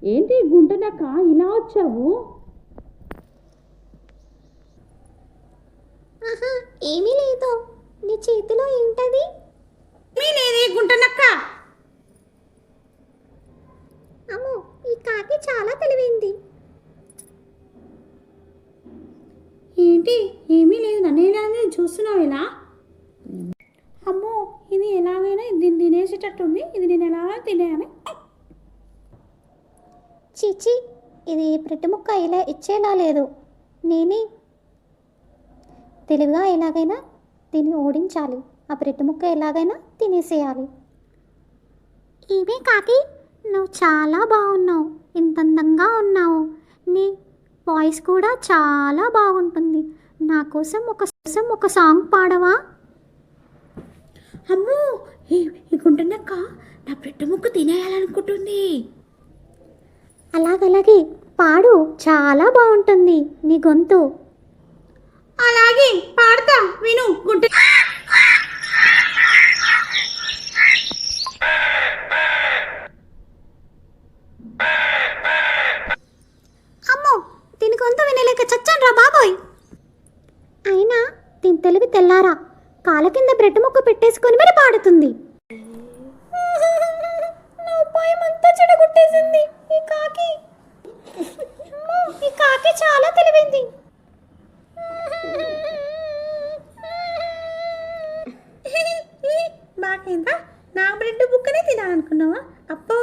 ఏంటి గుంటనక్క ఇలా వచ్చావు? ఆహా, ఏమీ లేదు. నీ చేతిలో ఏంటది? ఏమీ లేదే గుంటనక్క. అమ్మో, ఈ కాకి చాలా తెలివైంది. ఏంటి ఏమీ లేదు, నన్ను చూస్తున్నావు ఇలా? అమ్మో, ఇది ఎలాగైనా దీన్ని తినేసేటట్టుంది. ఇది నేను ఎలా తినేయాలి? చీచి, ఇది ప్రతి ముక్క ఇలా ఇచ్చేలా లేదు. నేనే తెలివిగా ఎలాగైనా దీన్ని ఓడించాలి. ఆ బ్రెడ్ ముక్క ఎలాగైనా తినేసేయాలి. ఏమే కాకి, నువ్వు చాలా బాగున్నావు. ఇంత అందంగా ఉన్నావు. నీ వాయిస్ కూడా చాలా బాగుంటుంది. నా కోసం ఒక సాంగ్ పాడవా? అమ్మో, ఈ గుంటనక్క నా బ్రెడ్ ముక్క తినేయాలనుకుంటుంది. అలాగలాగే పాడు, చాలా బాగుంటుంది నీ గొంతు. అలాగే పాడతా, విను. గుంట అమ్మో, దీని గొంతు వినలేక చచ్చాను రా బాబోయ్. అయినా దీని తెలివి తెల్లారా, కాళ్ళ కింద బ్రెడ్ ముక్క పెట్టేసుకొని మరి పాడుతుంది. నా ఉపాయం అంతా చెడగొట్టేసింది ఈ కాకి. అమ్మో, ఈ కాకి చాలా తెలివైంది. బాగైందా? నా బ్రెడ్ బుక్కనే తినాలనుకున్నావా? అప్పో,